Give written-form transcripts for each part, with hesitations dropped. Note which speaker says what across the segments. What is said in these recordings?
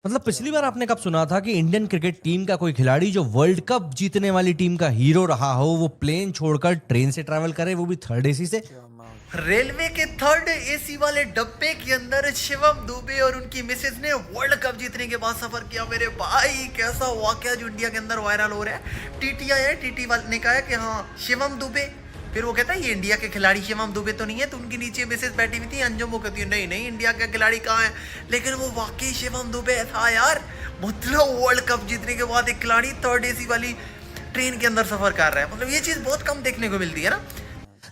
Speaker 1: मतलब पिछली बार आपने कब सुना था कि इंडियन क्रिकेट टीम का कोई खिलाड़ी जो वर्ल्ड कप जीतने वाली टीम का हीरो रहा हो वो प्लेन छोड़कर ट्रेन से ट्रैवल करे, वो भी थर्ड एसी से।
Speaker 2: रेलवे के थर्ड एसी वाले डब्बे के अंदर शिवम दुबे और उनकी मिसेज ने वर्ल्ड कप जीतने के बाद सफर किया। मेरे भाई कैसा वाकया जो इंडिया के अंदर वायरल हो रहा है। टीटीआई है, टीटी वाले ने कहा है कि हाँ शिवम दुबे, फिर वो कहता है ये इंडिया के खिलाड़ी शिवम दुबे तो नहीं है। तो उनके नीचे मिसेज बैठी हुई थी अंजुम, वो कहती है नहीं नहीं इंडिया का खिलाड़ी कहाँ है, लेकिन वो वाकई शिवम दुबे था यार। मतलब वर्ल्ड कप जीतने के बाद एक खिलाड़ी थर्ड एसी वाली ट्रेन के अंदर सफर कर रहा है। मतलब ये चीज बहुत कम देखने को मिलती है ना।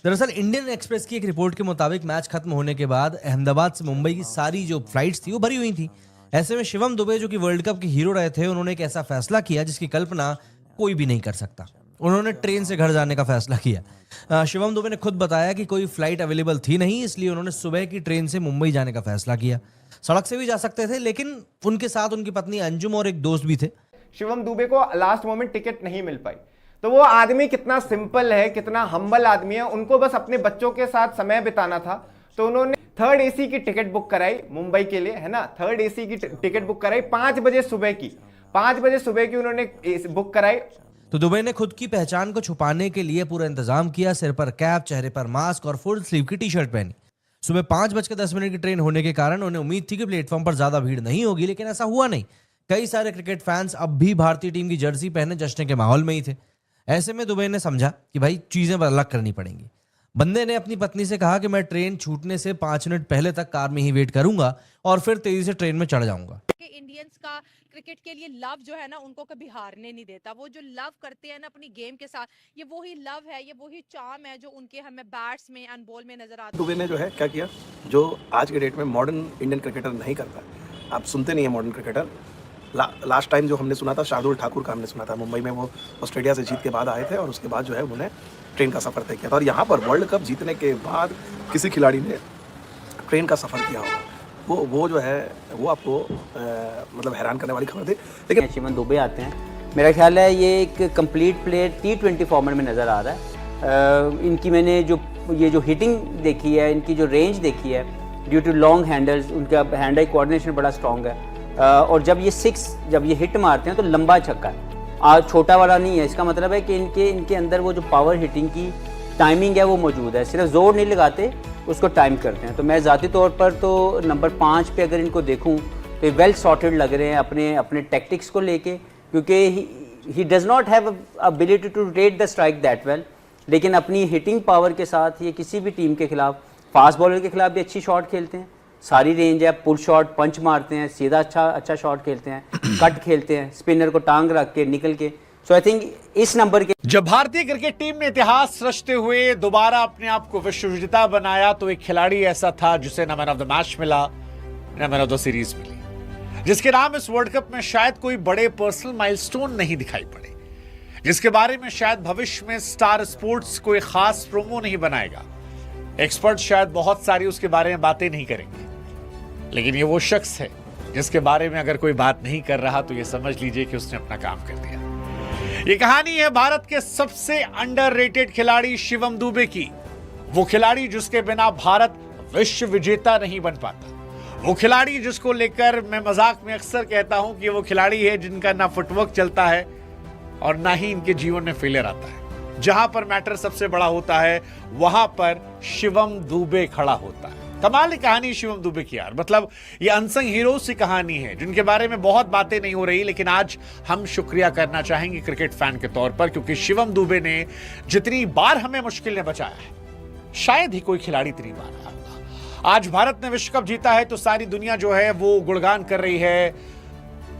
Speaker 1: दरअसल इंडियन एक्सप्रेस की एक रिपोर्ट के मुताबिक मैच खत्म होने के बाद अहमदाबाद से मुंबई की सारी जो फ्लाइट्स थी वो भरी हुई थी। ऐसे में शिवम दुबे जो कि वर्ल्ड कप के हीरो रहे थे, उन्होंने एक ऐसा फैसला किया जिसकी कल्पना कोई भी नहीं कर सकता। उन्होंने ट्रेन से घर जाने का फैसला किया। शिवम दुबे ने खुद बताया कि कोई फ्लाइट अवेलेबल थी नहीं, इसलिए उन्होंने सुबह की ट्रेन से मुंबई जाने का फैसला किया। सड़क से भी जा सकते थे, लेकिन उनके साथ उनकी पत्नी अंजुम और एक दोस्त भी थे।
Speaker 3: शिवम दुबे को लास्ट मोमेंट टिकट नहीं मिल पाई, तो वो आदमी कितना सिंपल है, कितना हम्बल आदमी है। उनको बस अपने बच्चों के साथ समय बिताना था, तो उन्होंने थर्ड एसी की टिकट बुक कराई मुंबई के लिए, है ना। थर्ड एसी की टिकट बुक कराई 5 बजे सुबह की, 5 बजे सुबह की उन्होंने बुक कराई।
Speaker 1: तो दुबे ने खुद की पहचान को छुपाने के लिए पूरा इंतजाम किया। सिर पर कैप, चेहरे पर मास्क और फुल स्लीव की टी शर्ट पहनी। सुबह 5:10 की ट्रेन होने के कारण उन्हें उम्मीद थी कि प्लेटफॉर्म पर ज्यादा भीड़ नहीं होगी, लेकिन ऐसा हुआ नहीं। कई सारे क्रिकेट फैंस अब भी भारतीय टीम की जर्सी पहने जश्न के माहौल में ही थे। ऐसे में दुबे ने समझा कि भाई चीजें अलग करनी पड़ेंगी। बंदे ने अपनी पत्नी से कहा कि मैं ट्रेन छूटने से 5 मिनट पहले तक कार में ही वेट करूंगा और फिर तेजी से ट्रेन में चढ़ जाऊंगा।
Speaker 4: इंडियंस का क्रिकेट के लिए लव जो है ना, उनको कभी हारने नहीं देता। वो जो लव करते हैं ना अपनी गेम के साथ, ये वही लव है, ये वही चार्म है जो उनके हमें बैट्स में एंड बॉल में नजर आता है।
Speaker 5: दुबे ने जो है क्या किया, जो आज के डेट में मॉडर्न इंडियन क्रिकेटर नहीं करता। आप सुनते नहीं है मॉडर्न क्रिकेटर। लास्ट टाइम जो हमने सुना था शार्दुल ठाकुर का हमने सुना था, मुंबई में वो ऑस्ट्रेलिया से जीत के बाद आए थे और उसके बाद जो है उन्होंने ट्रेन का सफ़र तय किया था। और यहाँ पर वर्ल्ड कप जीतने के बाद किसी खिलाड़ी ने ट्रेन का सफ़र किया होगा, वो जो है वो आपको मतलब हैरान करने वाली खबर थी। लेकिन
Speaker 6: शिवम दुबे आते हैं, मेरा ख्याल है ये एक कंप्लीट प्लेयर T20 फॉर्मेट में नज़र आ रहा है। इनकी मैंने जो हिटिंग देखी है, इनकी जो रेंज देखी है, ड्यू टू लॉन्ग हैंडल्स, उनका हैंड आई कोऑर्डिनेशन बड़ा स्ट्रॉन्ग है। और जब ये हिट मारते हैं तो लंबा छक्का है, आज छोटा वाला नहीं है। इसका मतलब है कि इनके अंदर वो जो पावर हिटिंग की टाइमिंग है वो मौजूद है। सिर्फ जोर नहीं लगाते, उसको टाइम करते हैं। तो मैं ज़ाती तौर पर तो नंबर 5 पे अगर इनको देखूं तो वेल सॉर्टेड लग रहे हैं अपने टैक्टिक्स को लेके, क्योंकि he does not have ability to rate the strike that well, लेकिन अपनी हिटिंग पावर के साथ ये किसी भी टीम के खिलाफ, फास्ट बॉलर के खिलाफ भी अच्छी शॉट खेलते हैं। सारी रेंज है, पुल शॉट, पंच मारते हैं, सीधा अच्छा शॉट खेलते हैं, कट खेलते हैं, स्पिनर को टांग रख के निकल के। सो आई थिंक इस नंबर के
Speaker 7: जब भारतीय क्रिकेट टीम ने इतिहास रचते हुए दोबारा अपने आप को विश्व विजेता बनाया, तो एक खिलाड़ी ऐसा था जिसे न मैन ऑफ द मैच मिला, न मैन ऑफ द सीरीज मिली, जिसके नाम इस वर्ल्ड कप में शायद कोई बड़े पर्सनल माइलस्टोन नहीं दिखाई पड़े, जिसके बारे में शायद भविष्य में स्टार स्पोर्ट्स कोई खास प्रोमो नहीं बनाएगा, एक्सपर्ट शायद बहुत सारी उसके बारे में बातें नहीं करेंगे, लेकिन ये वो शख्स है जिसके बारे में अगर कोई बात नहीं कर रहा तो ये समझ लीजिए कि उसने अपना काम कर दिया। ये कहानी है भारत के सबसे अंडररेटेड खिलाड़ी शिवम दुबे की। वो खिलाड़ी जिसके बिना भारत विश्व विजेता नहीं बन पाता। वो खिलाड़ी जिसको लेकर मैं मजाक में अक्सर कहता हूं कि वो खिलाड़ी है जिनका ना फुटवर्क चलता है और ना ही इनके जीवन में फेलियर आता है। जहां पर मैटर सबसे बड़ा होता है वहां पर शिवम दुबे खड़ा होता है। कमाल की कहानी शिवम दुबे की यार। मतलब ये अनसंग हीरोज की कहानी है जिनके बारे में बहुत बातें नहीं हो रही, लेकिन आज हम शुक्रिया करना चाहेंगे क्रिकेट फैन के तौर पर, क्योंकि शिवम दुबे ने जितनी बार हमें मुश्किल ने बचाया है, शायद ही कोई खिलाड़ी इतनी बार आया होगा। आज भारत ने विश्व कप जीता है तो सारी दुनिया जो है वो गुणगान कर रही है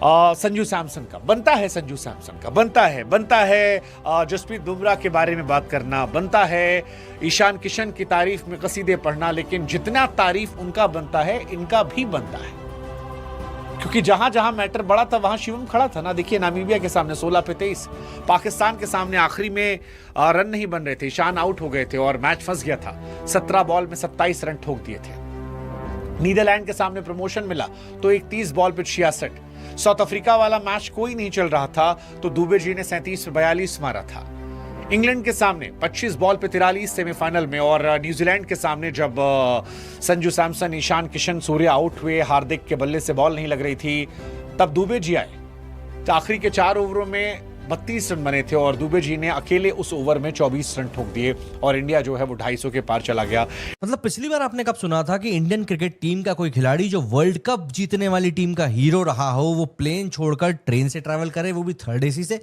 Speaker 7: संजू सैमसन का, बनता है संजू सैमसन का, बनता है जसप्रीत बुमराह के बारे में बात करना, बनता है ईशान किशन की तारीफ में कसीदे पढ़ना, लेकिन जितना तारीफ उनका बनता है इनका भी बनता है, क्योंकि जहां जहां मैटर बड़ा था वहां शिवम खड़ा था ना। देखिए नामीबिया के सामने 16 पे 23, पाकिस्तान के सामने आखिरी में रन नहीं बन रहे थे, ईशान आउट हो गए थे और मैच फंस गया था, 17 बॉल में 27 रन ठोक दिए थे। नीदरलैंड के सामने प्रमोशन मिला तो 31 बॉल पे 66। साउथ अफ्रीका वाला मैच कोई नहीं चल रहा था तो दुबे जी ने 37 पे 42 मारा था। इंग्लैंड के सामने 25 बॉल पे 43 सेमीफाइनल में, और न्यूजीलैंड के सामने जब संजू सैमसन, ईशान किशन, सूर्य आउट हुए, हार्दिक के बल्ले से बॉल नहीं लग रही थी, तब दुबे जी आए तो आखिरी के 4 ओवरों में 32 रन बने थे और दुबे जी ने अकेले उस ओवर में 24 रन ठोक दिए और इंडिया जो है वो 250 के पार चला गया।
Speaker 1: मतलब पिछली बार आपने कब सुना था कि इंडियन क्रिकेट टीम का कोई खिलाड़ी जो वर्ल्ड कप जीतने वाली टीम का हीरो रहा हो वो प्लेन छोड़कर ट्रेन से ट्रैवल करे, वो भी थर्ड एसी से।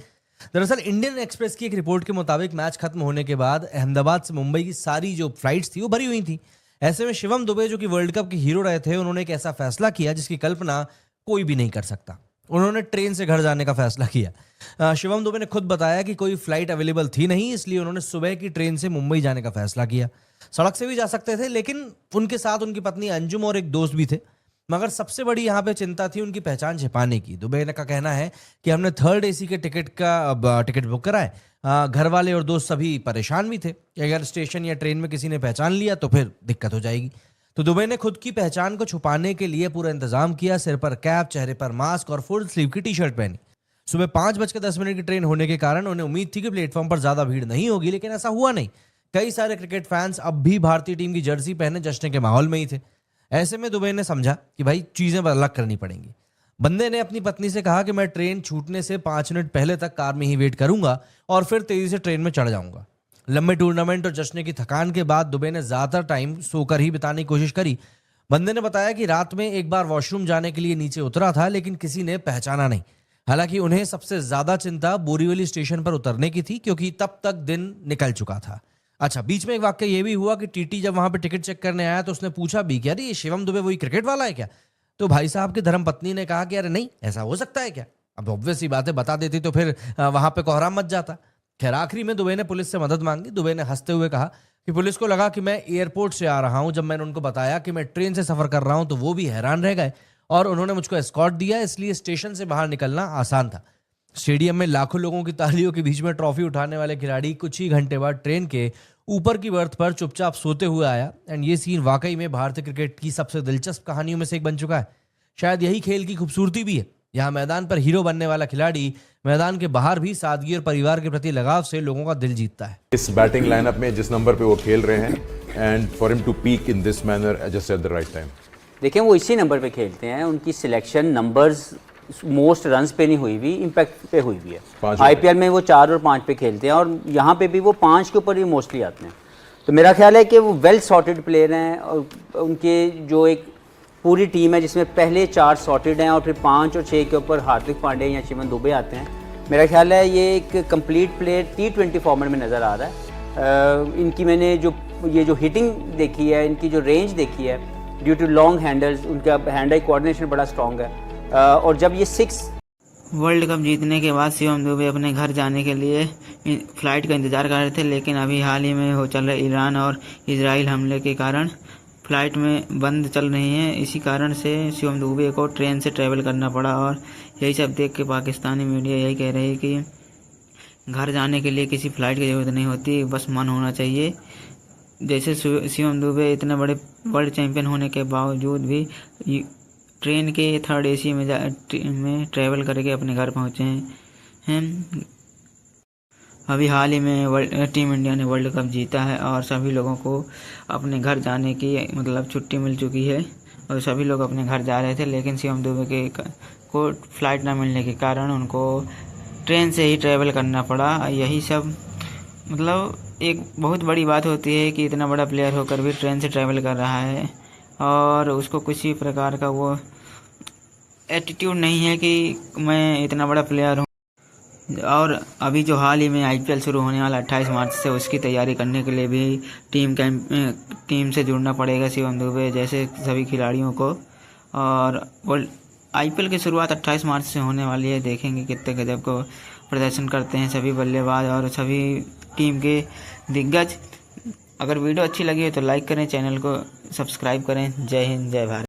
Speaker 1: दरअसल इंडियन एक्सप्रेस की एक रिपोर्ट के मुताबिक मैच खत्म होने के बाद अहमदाबाद से मुंबई की सारी जो फ्लाइट्स थी वो भरी हुई थी। ऐसे में शिवम दुबे जो कि वर्ल्ड कप के हीरो रहे थे, उन्होंने एक ऐसा फैसला किया जिसकी कल्पना कोई भी नहीं कर सकता। उन्होंने ट्रेन से घर जाने का फैसला किया। शिवम दुबे ने खुद बताया कि कोई फ्लाइट अवेलेबल थी नहीं, इसलिए उन्होंने सुबह की ट्रेन से मुंबई जाने का फैसला किया। सड़क से भी जा सकते थे, लेकिन उनके साथ उनकी पत्नी अंजुम और एक दोस्त भी थे। मगर सबसे बड़ी यहाँ पे चिंता थी उनकी पहचान छिपाने की। दुबे का कहना है कि हमने थर्ड एसी के टिकट बुक कराए। घर वाले और दोस्त सभी परेशान भी थे कि अगर स्टेशन या ट्रेन में किसी ने पहचान लिया तो फिर दिक्कत हो जाएगी। तो दुबे ने खुद की पहचान को छुपाने के लिए पूरा इंतजाम किया। सिर पर कैप, चेहरे पर मास्क और फुल स्लीव की टी शर्ट पहनी। सुबह 5:10 की ट्रेन होने के कारण उन्हें उम्मीद थी कि प्लेटफॉर्म पर ज्यादा भीड़ नहीं होगी, लेकिन ऐसा हुआ नहीं। कई सारे क्रिकेट फैंस अब भी भारतीय टीम की जर्सी पहने जश्न के माहौल में ही थे। ऐसे में दुबे ने समझा कि भाई चीजें अलग करनी पड़ेंगी। बंदे ने अपनी पत्नी से कहा कि मैं ट्रेन छूटने से 5 मिनट पहले तक कार में ही वेट करूंगा और फिर तेजी से ट्रेन में चढ़ जाऊंगा। लंबे टूर्नामेंट और जश्न की थकान के बाद दुबे ने ज्यादातर टाइम सोकर ही बिताने की कोशिश करी। बंदे ने बताया कि रात में एक बार वॉशरूम जाने के लिए नीचे उतरा था, लेकिन किसी ने पहचाना नहीं। हालांकि उन्हें सबसे ज्यादा चिंता बोरीवली स्टेशन पर उतरने की थी, क्योंकि तब तक दिन निकल चुका था। अच्छा, बीच में एक वाक्य ये भी हुआ कि टीटी जब वहां पे टिकट चेक करने आया तो उसने पूछा भी कि अरे ये शिवम दुबे वही क्रिकेट वाला है क्या? तो भाई साहब की धर्मपत्नी ने कहा कि अरे नहीं, ऐसा हो सकता है क्या? अब ऑब्वियस ही बातें बता देती तो फिर वहां पे कोहराम मच जाता। खैर आखिरी में दुबे ने पुलिस से मदद मांगी। दुबे ने हंसते हुए कहा कि पुलिस को लगा कि मैं एयरपोर्ट से आ रहा हूं। जब मैंने उनको बताया कि मैं ट्रेन से सफर कर रहा हूं तो वो भी हैरान रह गए और उन्होंने मुझको एस्कॉर्ट दिया, इसलिए स्टेशन से बाहर निकलना आसान था। स्टेडियम में लाखों लोगों की तालियों के बीच में ट्रॉफी उठाने वाले खिलाड़ी कुछ ही घंटे बाद ट्रेन के ऊपर की बर्थ पर चुपचाप सोते हुए आया। एंड ये सीन वाकई में भारतीय क्रिकेट की सबसे दिलचस्प कहानियों में से एक बन चुका है। शायद यही खेल की खूबसूरती भी है। यहाँ मैदान पर हीरो बनने वाला खिलाड़ी मैदान के बाहर भी सादगी और परिवार के प्रति लगाव से लोगों का दिल जीतता है।
Speaker 8: इस बैटिंग लाइनअप में जिस नंबर पे वो खेल रहे हैं, and for him to peak in this manner just at the right time.
Speaker 6: देखें, वो इसी नंबर पे खेलते हैं। उनकी सिलेक्शन नंबर्स मोस्ट रन्स पे नहीं हुई हुई, इम्पैक्ट पे हुई हुई है। आईपीएल में वो 4 और 5 पे खेलते हैं और यहाँ पे भी वो 5 के ऊपर ही मोस्टली आते हैं। तो मेरा ख्याल है कि वो वेल सॉर्टेड प्लेयर हैं और उनके जो एक पूरी टीम है जिसमें पहले 4 सॉर्टेड हैं और फिर 5 और 6 के ऊपर हार्दिक पांड्या या शिवम दुबे आते हैं। मेरा ख्याल है ये एक कंप्लीट प्लेयर T20 फॉर्मेट में नज़र आ रहा है। इनकी मैंने जो हिटिंग देखी है, इनकी जो रेंज देखी है, ड्यू टू लॉन्ग हैंडल्स, उनका हैंड आई कोऑर्डिनेशन बड़ा स्ट्रॉन्ग है। और जब ये 6
Speaker 9: वर्ल्ड कप जीतने के बाद शिवम दुबे अपने घर जाने के लिए फ़्लाइट का इंतज़ार कर रहे थे, लेकिन अभी हाल ही में हो चल रहे ईरान और इजराइल हमले के कारण फ़्लाइट में बंद चल रही हैं। इसी कारण से शिवम दुबे को ट्रेन से ट्रैवल करना पड़ा और यही सब देख के पाकिस्तानी मीडिया यही कह रही है कि घर जाने के लिए किसी फ़्लाइट की ज़रूरत नहीं होती, बस मन होना चाहिए। जैसे शिवम दुबे इतने बड़े वर्ल्ड चैम्पियन होने के बावजूद भी ट्रेन के 3rd AC में ट्रैवल करके अपने घर पहुँचे हैं। अभी हाल ही में टीम इंडिया ने वर्ल्ड कप जीता है और सभी लोगों को अपने घर जाने की छुट्टी मिल चुकी है और सभी लोग अपने घर जा रहे थे, लेकिन शिवम दुबे को फ़्लाइट ना मिलने के कारण उनको ट्रेन से ही ट्रैवल करना पड़ा। यही सब एक बहुत बड़ी बात होती है कि इतना बड़ा प्लेयर होकर भी ट्रेन से ट्रैवल कर रहा है और उसको किसी प्रकार का वो एटीट्यूड नहीं है कि मैं इतना बड़ा प्लेयर हूँ। और अभी जो हाल ही में IPL शुरू होने वाला 28 मार्च से, उसकी तैयारी करने के लिए भी टीम से जुड़ना पड़ेगा शिवम दुबे जैसे सभी खिलाड़ियों को। और IPL की शुरुआत 28 मार्च से होने वाली है। देखेंगे कितने गजब को प्रदर्शन करते हैं सभी बल्लेबाज और सभी टीम के दिग्गज। अगर वीडियो अच्छी लगी हो तो लाइक करें, चैनल को सब्सक्राइब करें। जय हिंद, जय भारत।